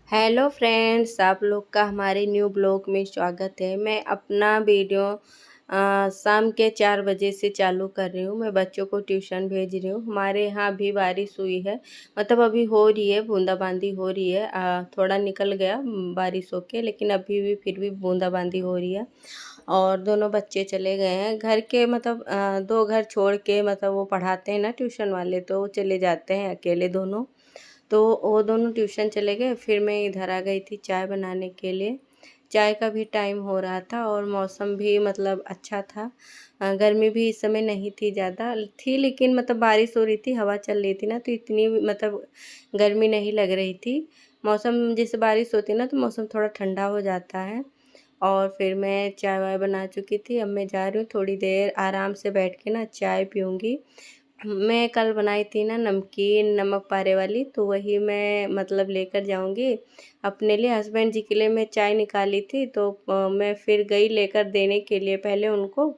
Hello friends, आप लोग का हमारे न्यू ब्लॉग में स्वागत है। मैं अपना वीडियो शाम के 4 बजे से चालू कर रही हूँ। मैं बच्चों को ट्यूशन भेज रही हूँ। हमारे यहाँ भी बारिश हुई है, मतलब अभी हो रही है, बूंदाबांदी हो रही है। थोड़ा निकल गया बारिश होके, लेकिन अभी भी फिर भी बूंदाबांदी हो रही है। और दोनों बच्चे चले गए हैं घर के, मतलब 2 घर छोड़ के, मतलब वो पढ़ाते हैं ना ट्यूशन वाले, तो वो चले जाते हैं अकेले दोनों। तो वो दोनों ट्यूशन चले गए। फिर मैं इधर आ गई थी चाय बनाने के लिए। चाय का भी टाइम हो रहा था और मौसम भी मतलब अच्छा था। गर्मी भी इस समय नहीं थी, ज़्यादा थी, लेकिन मतलब बारिश हो रही थी, हवा चल रही थी ना, तो इतनी मतलब गर्मी नहीं लग रही थी। मौसम जैसे बारिश होती है ना, तो मौसम थोड़ा ठंडा हो जाता है। और फिर मैं चाय वाय बना चुकी थी। अब मैं जा रही हूँ, थोड़ी देर आराम से बैठ के ना चाय पीऊँगी। मैं कल बनाई थी ना नमकीन नमक पारे वाली, तो वही मैं मतलब लेकर जाऊंगी अपने लिए। हस्बैंड जी के लिए मैं चाय निकाली थी, तो मैं फिर गई लेकर देने के लिए पहले उनको।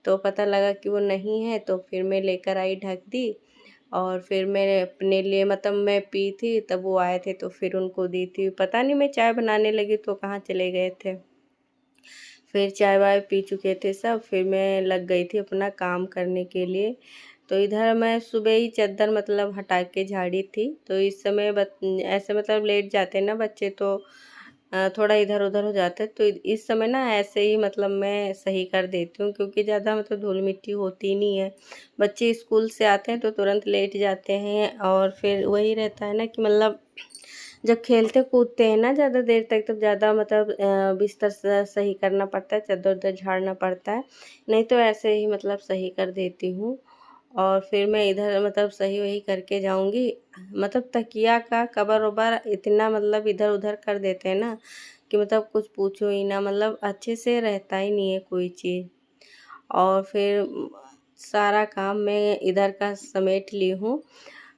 तो पता लगा कि वो नहीं है, तो फिर मैं लेकर आई, ढक दी। और फिर मैंने अपने लिए, मतलब मैं पी थी तब वो आए थे, तो फिर उनको दी थी। पता नहीं मैं चाय बनाने लगी तो कहाँ चले गए थे। फिर चाय वाय पी चुके थे सब, फिर मैं लग गई थी अपना काम करने के लिए। तो इधर मैं सुबह ही चद्दर मतलब हटा के झाड़ी थी। तो इस समय ऐसे मतलब लेट जाते हैं ना बच्चे, तो थोड़ा इधर उधर हो जाता है। तो इस समय ना ऐसे ही मतलब मैं सही कर देती हूँ, क्योंकि ज़्यादा मतलब धूल मिट्टी होती नहीं है। बच्चे स्कूल से आते हैं तो तुरंत लेट जाते हैं, और फिर वही रहता है ना कि मतलब जब खेलते कूदते हैं ना ज़्यादा देर तक, तब ज़्यादा मतलब बिस्तर सही करना पड़ता है, चादर उधर झाड़ना पड़ता है। नहीं तो ऐसे ही मतलब सही कर देती हूँ। और फिर मैं इधर मतलब सही वही करके जाऊंगी। मतलब तकिया का कवर वबर इतना मतलब इधर उधर कर देते हैं ना, कि मतलब कुछ पूछो ही ना, मतलब अच्छे से रहता ही नहीं है कोई चीज़। और फिर सारा काम मैं इधर का समेट ली हूँ।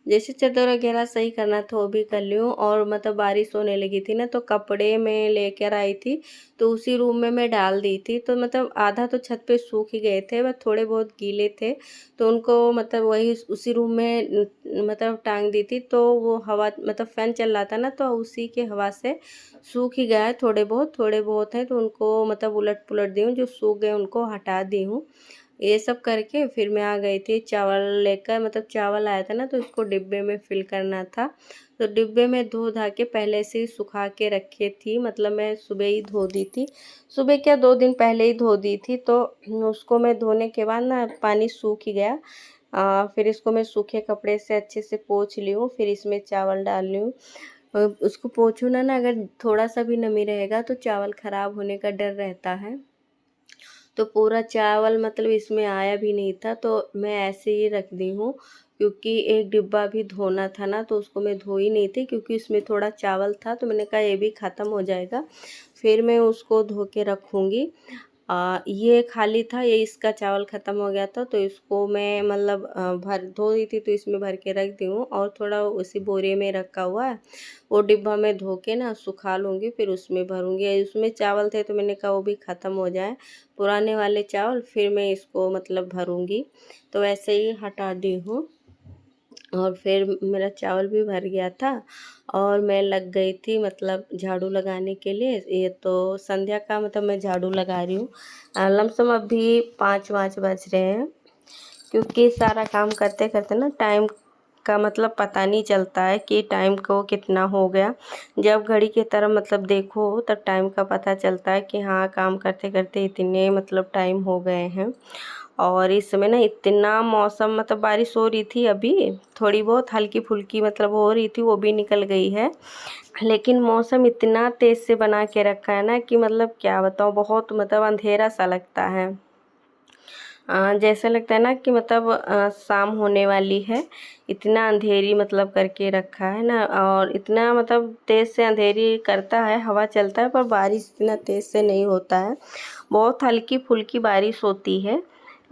जैसे चादर वगैरह सही करना था वो भी कर ली हूँ। और मतलब बारिश होने लगी थी ना, तो कपड़े मैं लेकर आई थी, तो उसी रूम में मैं डाल दी थी। तो मतलब आधा तो छत पे सूख ही गए थे, बस थोड़े बहुत गीले थे, तो उनको मतलब वही उसी रूम में मतलब टांग दी थी। तो वो हवा मतलब फैन चल रहा था ना, तो उसी के हवा से सूख ही गया है। थोड़े बहुत हैं, तो उनको मतलब उलट पुलट दी हूँ, जो सूख गए उनको हटा दी हूँ। ये सब करके फिर मैं आ गई थी चावल लेकर। मतलब चावल आया था ना, तो इसको डिब्बे में फिल करना था। तो डिब्बे में धो धा के पहले से ही सुखा के रखे थी, मतलब मैं सुबह ही धो दी थी। सुबह क्या 2 दिन पहले ही धो दी थी। तो उसको मैं धोने के बाद ना पानी सूख ही गया। फिर इसको मैं सूखे कपड़े से अच्छे से पोंछ ली हूँ, फिर इसमें चावल डाल ली हूँ। उसको पोंछू ना अगर थोड़ा सा भी नमी रहेगा तो चावल ख़राब होने का डर रहता है। तो पूरा चावल मतलब इसमें आया भी नहीं था, तो मैं ऐसे ही रख दी हूँ। क्योंकि एक डिब्बा भी धोना था ना, तो उसको मैं धो ही नहीं थी, क्योंकि उसमें थोड़ा चावल था, तो मैंने कहा ये भी ख़त्म हो जाएगा, फिर मैं उसको धो के रखूँगी। ये खाली था, ये इसका चावल ख़त्म हो गया था, तो इसको मैं मतलब भर धो दी थी, तो इसमें भर के रख दी हूँ। और थोड़ा उसी बोरे में रखा हुआ है, वो डिब्बा में धो के ना सुखा लूँगी, फिर उसमें भरूँगी। उसमें चावल थे, तो मैंने कहा वो भी ख़त्म हो जाए पुराने वाले चावल, फिर मैं इसको मतलब भरूँगी। तो वैसे ही हटा दी हूँ। और फिर मेरा चावल भी भर गया था, और मैं लग गई थी मतलब झाड़ू लगाने के लिए। ये तो संध्या का मतलब मैं झाड़ू लगा रही हूँ। लमसम अभी 5 बज रहे हैं, क्योंकि सारा काम करते करते ना टाइम का मतलब पता नहीं चलता है कि टाइम को कितना हो गया। जब घड़ी की तरफ मतलब देखो, तब टाइम का पता चलता है कि हाँ काम करते करते इतने मतलब टाइम हो गए हैं। और इस समय ना इतना मौसम मतलब बारिश हो रही थी, अभी थोड़ी बहुत हल्की फुल्की मतलब हो रही थी, वो भी निकल गई है। लेकिन मौसम इतना तेज़ से बना के रखा है ना कि मतलब क्या बताऊँ, बहुत मतलब अंधेरा सा लगता है। जैसा लगता है ना कि मतलब शाम होने वाली है। इतना अंधेरी मतलब करके रखा है ना, और इतना मतलब तेज़ से अंधेरी करता है, हवा चलता है, पर बारिश इतना तेज़ से नहीं होता है। बहुत हल्की फुल्की बारिश होती है,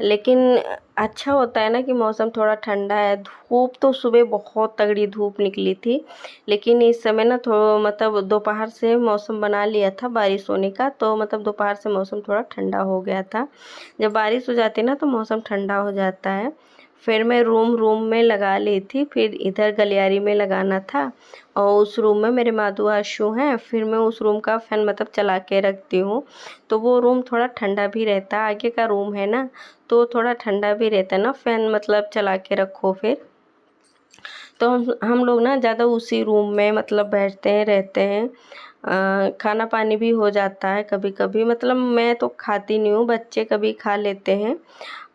लेकिन अच्छा होता है ना कि मौसम थोड़ा ठंडा है। धूप तो सुबह बहुत तगड़ी धूप निकली थी, लेकिन इस समय ना थोड़ा मतलब दोपहर से मौसम बना लिया था बारिश होने का, तो मतलब दोपहर से मौसम थोड़ा ठंडा हो गया था। जब बारिश हो जाती है ना, तो मौसम ठंडा हो जाता है। फिर मैं रूम में लगा ली थी, फिर इधर गलियारी में लगाना था और उस रूम में मेरे माधु आशु हैं। फिर मैं उस रूम का फ़ैन मतलब चला के रखती हूँ, तो वो रूम थोड़ा ठंडा भी रहता है। आगे का रूम है ना, तो थोड़ा ठंडा भी रहता है ना, फ़ैन मतलब चला के रखो फिर। तो हम लोग ना ज़्यादा उसी रूम में मतलब बैठते हैं, रहते हैं। खाना पानी भी हो जाता है कभी कभी, मतलब मैं तो खाती नहीं हूँ, बच्चे कभी खा लेते हैं।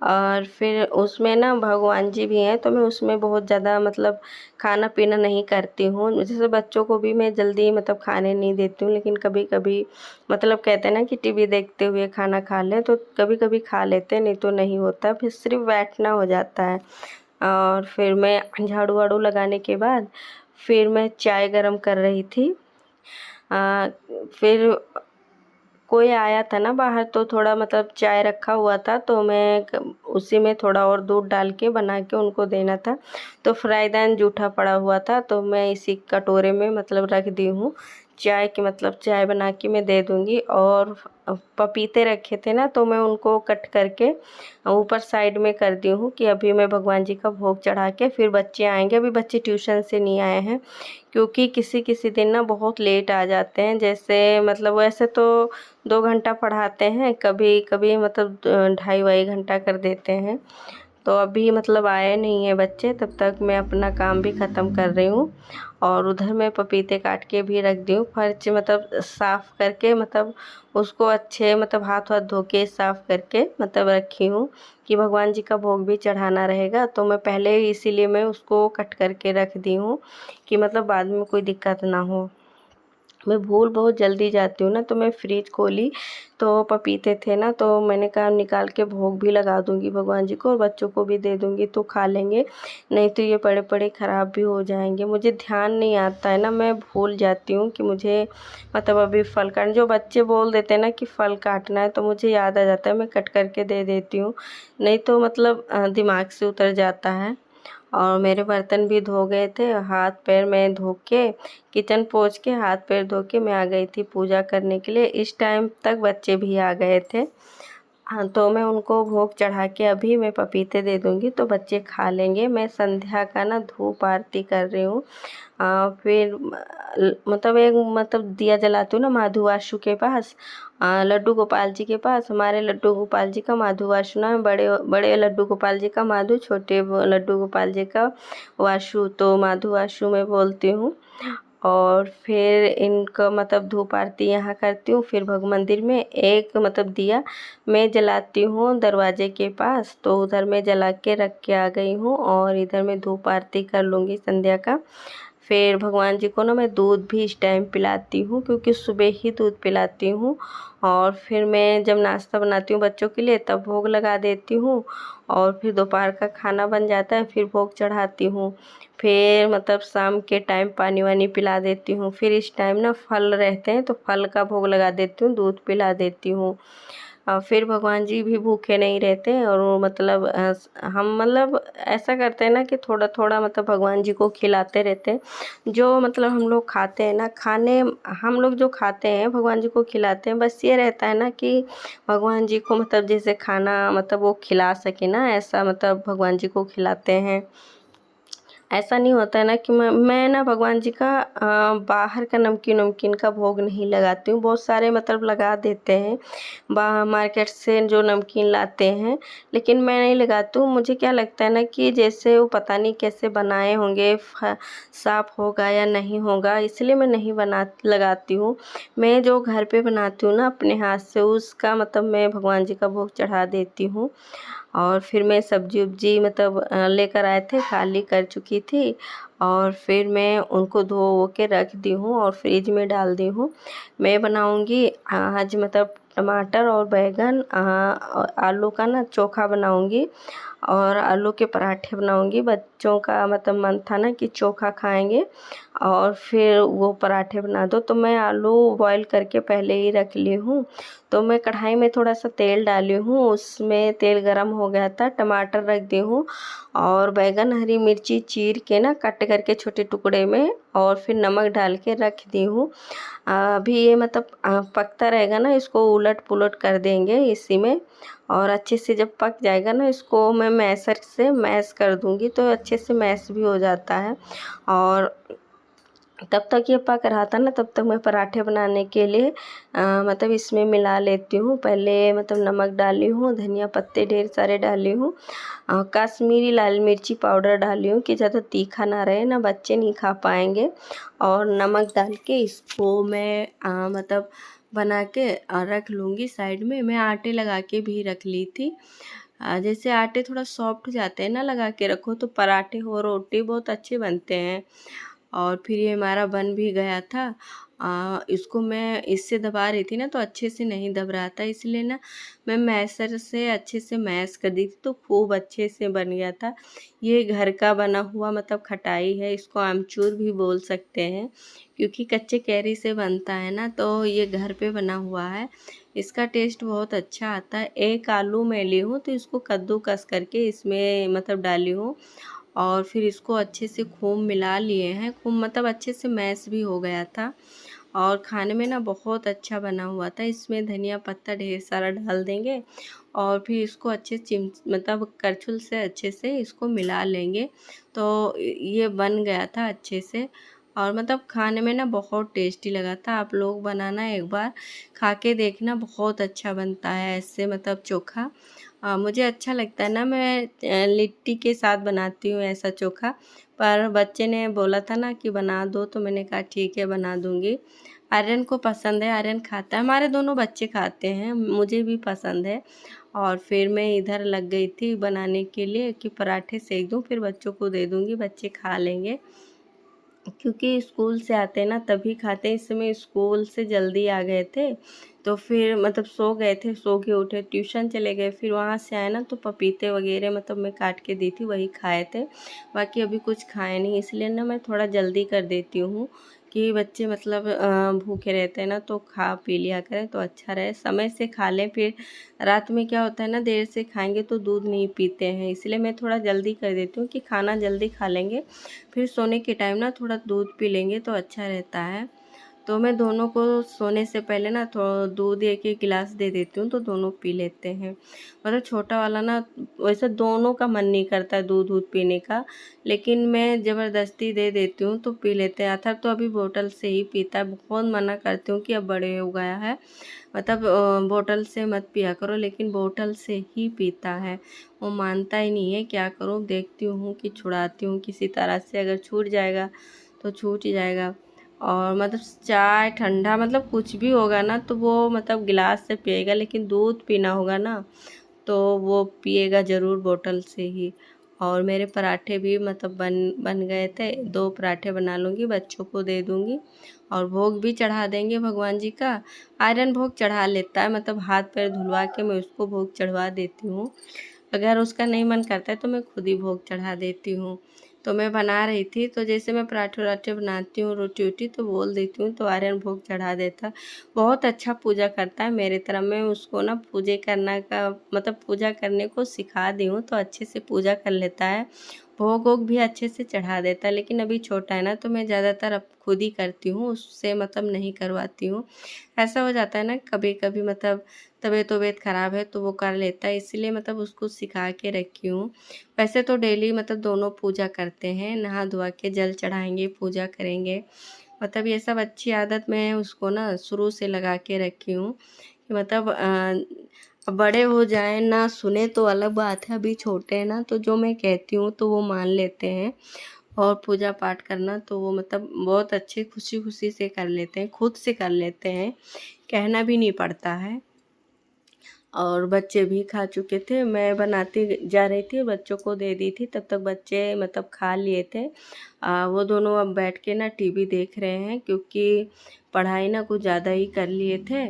और फिर उसमें ना भगवान जी भी हैं, तो मैं उसमें बहुत ज़्यादा मतलब खाना पीना नहीं करती हूँ। जैसे बच्चों को भी मैं जल्दी मतलब खाने नहीं देती हूँ, लेकिन कभी कभी मतलब कहते हैं ना कि टीवी देखते हुए खाना खा लें, तो कभी कभी खा लेते हैं, नहीं तो नहीं होता, फिर सिर्फ बैठना हो जाता है। और फिर मैं झाड़ू वाड़ू लगाने के बाद फिर मैं चाय गरम कर रही थी। फिर कोई आया था ना बाहर, तो थोड़ा मतलब चाय रखा हुआ था, तो मैं उसी में थोड़ा और दूध डाल के बना के उनको देना था। तो फ्राईदान जूठा पड़ा हुआ था, तो मैं इसी कटोरे में मतलब रख दी हूँ चाय की, मतलब चाय बना के मैं दे दूँगी। और पपीते रखे थे ना, तो मैं उनको कट करके ऊपर साइड में कर दी हूँ कि अभी मैं भगवान जी का भोग चढ़ा के फिर बच्चे आएंगे। अभी बच्चे ट्यूशन से नहीं आए हैं, क्योंकि किसी किसी दिन ना बहुत लेट आ जाते हैं। जैसे मतलब वैसे तो 2 घंटा पढ़ाते हैं, कभी कभी मतलब 2.5 घंटा कर देते हैं। तो अभी मतलब आए नहीं है बच्चे, तब तक मैं अपना काम भी ख़त्म कर रही हूँ। और उधर मैं पपीते काट के भी रख दी हूँ, फर्श मतलब साफ़ करके, मतलब उसको अच्छे मतलब हाथ वाथ धो के साफ़ करके मतलब रखी हूँ कि भगवान जी का भोग भी चढ़ाना रहेगा। तो मैं पहले ही इसीलिए मैं उसको कट करके रख दी हूँ कि मतलब बाद में कोई दिक्कत ना हो। मैं भूल बहुत जल्दी जाती हूँ ना, तो मैं फ्रिज खोली तो पपीते थे ना, तो मैंने कहा निकाल के भोग भी लगा दूँगी भगवान जी को और बच्चों को भी दे दूँगी तो खा लेंगे, नहीं तो ये पड़े पड़े ख़राब भी हो जाएंगे। मुझे ध्यान नहीं आता है ना, मैं भूल जाती हूँ कि मुझे मतलब अभी फल काट, जो बच्चे बोल देते हैं ना कि फल काटना है, तो मुझे याद आ जाता है, मैं कट करके दे देती हूँ, नहीं तो मतलब दिमाग से उतर जाता है। और मेरे बर्तन भी धो गए थे, हाथ पैर मैं धो के किचन पहुँच के हाथ पैर धो के मैं आ गई थी पूजा करने के लिए। इस टाइम तक बच्चे भी आ गए थे। हाँ, तो मैं उनको भोग चढ़ा के अभी मैं पपीते दे दूँगी तो बच्चे खा लेंगे। मैं संध्या का ना धूप आरती कर रही हूँ। फिर मतलब एक मतलब दिया जलाती हूँ ना माधु आशु के पास, लड्डू गोपाल जी के पास। हमारे लड्डू गोपाल जी का माधु आशु ना, बड़े बड़े लड्डू गोपाल जी का माधु, छोटे लड्डू गोपाल जी का वाशु, तो माधु आशु मैं बोलती हूँ। और फिर इनका मतलब धूप आरती यहाँ करती हूँ। फिर भग मंदिर में एक मतलब दिया मैं जलाती हूँ दरवाजे के पास, तो उधर मैं जला के रख के आ गई हूँ और इधर मैं धूप आरती कर लूँगी संध्या का। फिर भगवान जी को ना मैं दूध भी इस टाइम पिलाती हूँ, क्योंकि सुबह ही दूध पिलाती हूँ। और फिर मैं जब नाश्ता बनाती हूँ बच्चों के लिए तब भोग लगा देती हूँ। और फिर दोपहर का खाना बन जाता है, फिर भोग चढ़ाती हूँ। फिर मतलब शाम के टाइम पानी वानी पिला देती हूँ। फिर इस टाइम ना फल रहते हैं तो फल का भोग लगा देती हूँ, दूध पिला देती हूँ। फिर भगवान जी भी भूखे नहीं रहते। और वो मतलब हम मतलब ऐसा करते हैं ना कि थोड़ा थोड़ा मतलब भगवान जी को खिलाते रहते हैं। जो मतलब हम लोग खाते हैं ना, खाने हम लोग जो खाते हैं भगवान जी को खिलाते हैं। बस ये रहता है ना कि भगवान जी को मतलब जैसे खाना मतलब वो खिला सके ना, ऐसा मतलब भगवान जी को खिलाते हैं। ऐसा नहीं होता है ना कि मैं ना भगवान जी का बाहर का नमकीन वमकीन का भोग नहीं लगाती हूँ। बहुत सारे मतलब लगा देते हैं बाहर मार्केट से जो नमकीन लाते हैं, लेकिन मैं नहीं लगाती हूँ। मुझे क्या लगता है ना कि जैसे वो पता नहीं कैसे बनाए होंगे, साफ़ होगा या नहीं होगा, इसलिए मैं नहीं लगाती हूँ। मैं जो घर पे बनाती हूँ ना अपने हाथ से, उसका मतलब मैं भगवान जी का भोग चढ़ा देती हूँ। और फिर मैं सब्जी उब्जी मतलब लेकर आए थे, खाली कर चुकी थी। और फिर मैं उनको धो वो के रख दी हूँ और फ्रिज में डाल दी हूँ। मैं बनाऊँगी आज मतलब टमाटर और बैंगन और आलू का ना चोखा बनाऊँगी और आलू के पराठे बनाऊँगी। बच्चों का मतलब मन था ना कि चोखा खाएंगे और फिर वो पराठे बना दो, तो मैं आलू बॉईल करके पहले ही रख ली हूँ। तो मैं कढ़ाई में थोड़ा सा तेल डाली हूँ, उसमें तेल गरम हो गया था, टमाटर रख दी हूँ और बैंगन हरी मिर्ची चीर के ना कट करके छोटे टुकड़े में, और फिर नमक डाल के रख दी हूँ। अभी ये मतलब पकता रहेगा ना, इसको उलट पुलट कर देंगे इसी में। और अच्छे से जब पक जाएगा ना, इसको मैं मैशर से मैश कर दूँगी तो अच्छे से मैश भी हो जाता है। और तब तक ये पक रहा था ना, तब तक मैं पराठे बनाने के लिए मतलब इसमें मिला लेती हूँ। पहले मतलब नमक डाली हूँ, धनिया पत्ते ढेर सारे डाली हूँ, कश्मीरी लाल मिर्ची पाउडर डाली हूँ कि ज़्यादा तीखा ना रहे ना, बच्चे नहीं खा पाएंगे। और नमक डाल के इसको मैं मतलब बना के रख लूँगी साइड में। मैं आटे लगा के भी रख ली थी। जैसे आटे थोड़ा सॉफ्ट हो जाते हैं ना लगा के रखो, तो पराठे हो रोटी बहुत अच्छे बनते हैं। और फिर ये हमारा बन भी गया था। इसको मैं इससे दबा रही थी ना, तो अच्छे से नहीं दब रहा था, इसलिए ना मैं मैशर से अच्छे से मैश कर दी थी, तो खूब अच्छे से बन गया था। ये घर का बना हुआ मतलब खटाई है, इसको आमचूर भी बोल सकते हैं, क्योंकि कच्चे कैरी से बनता है ना, तो ये घर पे बना हुआ है। इसका टेस्ट बहुत अच्छा आता है। एक आलू मैं ली हूँ, तो इसको कद्दूकस करके इसमें मतलब डाली हूँ, और फिर इसको अच्छे से खूब मिला लिए हैं। खूब मतलब अच्छे से मैश भी हो गया था, और खाने में ना बहुत अच्छा बना हुआ था। इसमें धनिया पत्ता ढेर सारा डाल देंगे, और फिर इसको अच्छे मतलब करछुल से अच्छे से इसको मिला लेंगे, तो ये बन गया था अच्छे से। और मतलब खाने में ना बहुत टेस्टी लगा था। आप लोग बनाना, एक बार खा के देखना, बहुत अच्छा बनता है ऐसे मतलब चोखा। मुझे अच्छा लगता है ना, मैं लिट्टी के साथ बनाती हूँ ऐसा चोखा, पर बच्चे ने बोला था ना कि बना दो, तो मैंने कहा ठीक है बना दूँगी। आर्यन को पसंद है, आर्यन खाता है, हमारे दोनों बच्चे खाते हैं, मुझे भी पसंद है। और फिर मैं इधर लग गई थी बनाने के लिए कि पराठे सेक दूँ, फिर बच्चों को दे दूँगी, बच्चे खा लेंगे। क्योंकि स्कूल से आते हैं ना तभी खाते हैं। इस समय स्कूल से जल्दी आ गए थे, तो फिर मतलब सो गए थे, सो के उठे, ट्यूशन चले गए, फिर वहाँ से आए ना तो पपीते वगैरह मतलब मैं काट के दी थी, वही खाए थे। बाकी अभी कुछ खाए नहीं, इसलिए ना मैं थोड़ा जल्दी कर देती हूँ कि बच्चे मतलब भूखे रहते हैं ना, तो खा पी लिया करें तो अच्छा रहे, समय से खा लें। फिर रात में क्या होता है ना, देर से खाएंगे तो दूध नहीं पीते हैं, इसलिए मैं थोड़ा जल्दी कर देती हूँ कि खाना जल्दी खा लेंगे, फिर सोने के टाइम ना थोड़ा दूध पी लेंगे तो अच्छा रहता है। तो मैं दोनों को सोने से पहले ना थोड़ा दूध एक एक गिलास दे देती हूँ, तो दोनों पी लेते हैं। मतलब छोटा वाला ना, वैसे दोनों का मन नहीं करता है दूध दूध पीने का, लेकिन मैं ज़बरदस्ती दे देती हूँ तो पी लेते हैं। अथर्व तो अभी बोतल से ही पीता है, बहुत मना करती हूँ कि अब बड़े हो गया है, मतलब बोतल से मत पिया करो, लेकिन बोतल से ही पीता है। वो मानता ही नहीं है, क्या करूँ, देखती हूँ कि छुड़ाती हूँ किसी तरह से, अगर छूट जाएगा तो छूट ही जाएगा। और मतलब चाय ठंडा मतलब कुछ भी होगा ना, तो वो मतलब गिलास से पिएगा, लेकिन दूध पीना होगा ना तो वो पिएगा ज़रूर बोतल से ही। और मेरे पराठे भी मतलब बन गए थे, 2 पराठे बना लूँगी, बच्चों को दे दूँगी, और भोग भी चढ़ा देंगे भगवान जी का। आयरन भोग चढ़ा लेता है, मतलब हाथ पैर धुलवा के मैं उसको भोग चढ़वा देती हूँ। अगर उसका नहीं मन करता है तो मैं खुद ही भोग चढ़ा देती हूँ। तो मैं बना रही थी, तो जैसे मैं पराठे वराठे बनाती हूँ, रोटी वोटी तो बोल देती हूँ, तो आर्यन भोग चढ़ा देता। बहुत अच्छा पूजा करता है मेरे तरह। मैं उसको ना पूजा करना का मतलब पूजा करने को सिखा दी हूँ, तो अच्छे से पूजा कर लेता है, भोग वोग भी अच्छे से चढ़ा देता है। लेकिन अभी छोटा है ना, तो मैं ज़्यादातर अब खुद ही करती हूँ, उससे मतलब नहीं करवाती हूँ। ऐसा हो जाता है ना कभी कभी, मतलब तबीयत वबीयत ख़राब है तो वो कर लेता है, इसलिए मतलब उसको सिखा के रखी हूँ। वैसे तो डेली मतलब दोनों पूजा करते हैं, नहा धोआ के जल चढ़ाएंगे, पूजा करेंगे। मतलब ये सब अच्छी आदत मैं उसको ना शुरू से लगा के रखी हूँ कि मतलब बड़े हो जाएं ना, सुने तो अलग बात है, अभी छोटे हैं ना, तो जो मैं कहती हूँ तो वो मान लेते हैं। और पूजा पाठ करना तो वो मतलब बहुत अच्छे खुशी खुशी से कर लेते हैं, खुद से कर लेते हैं, कहना भी नहीं पड़ता है। और बच्चे भी खा चुके थे, मैं बनाती जा रही थी, बच्चों को दे दी थी, तब तक बच्चे मतलब खा लिए थे। वो दोनों अब बैठ के ना टीवी देख रहे हैं, क्योंकि पढ़ाई ना कुछ ज़्यादा ही कर लिए थे,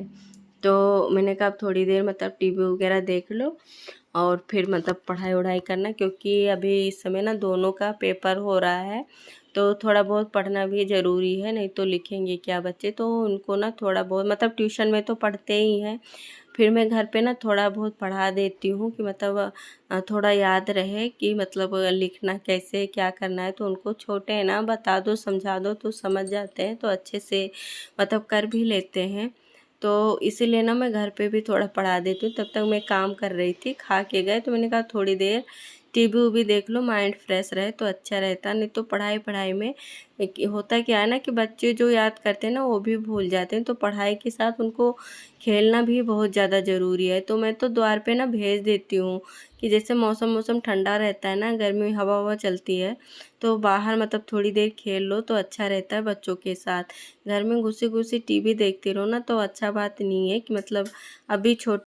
तो मैंने कहा अब थोड़ी देर मतलब टीवी वगैरह देख लो, और फिर मतलब पढ़ाई वढ़ाई करना, क्योंकि अभी इस समय ना दोनों का पेपर हो रहा है, तो थोड़ा बहुत पढ़ना भी ज़रूरी है, नहीं तो लिखेंगे क्या बच्चे। तो उनको ना थोड़ा बहुत मतलब ट्यूशन में तो पढ़ते ही हैं, फिर मैं घर पे ना थोड़ा बहुत पढ़ा देती हूँ कि मतलब थोड़ा याद रहे कि मतलब लिखना कैसे क्या करना है। तो उनको छोटे हैं ना, बता दो समझा दो तो समझ जाते हैं, तो अच्छे से मतलब कर भी लेते हैं। तो इसीलिए ना मैं घर पे भी थोड़ा पढ़ा देती हूँ। तब तक मैं काम कर रही थी, खा के गए तो मैंने कहा थोड़ी देर टीवी उवी देख लो, माइंड फ्रेश रहे तो अच्छा रहता। नहीं तो पढ़ाई पढ़ाई में होता क्या है ना कि बच्चे जो याद करते हैं ना वो भी भूल जाते हैं, तो पढ़ाई के साथ उनको खेलना भी बहुत ज़्यादा ज़रूरी है। तो मैं तो द्वार पे ना भेज देती हूँ कि जैसे मौसम मौसम ठंडा रहता है ना, गर्मी में हवा हवा चलती है, तो बाहर मतलब थोड़ी देर खेल लो तो अच्छा रहता है बच्चों के साथ। घर में घुसी घुसी टीवी देखते रहो ना तो अच्छा बात नहीं है कि मतलब अभी छोटे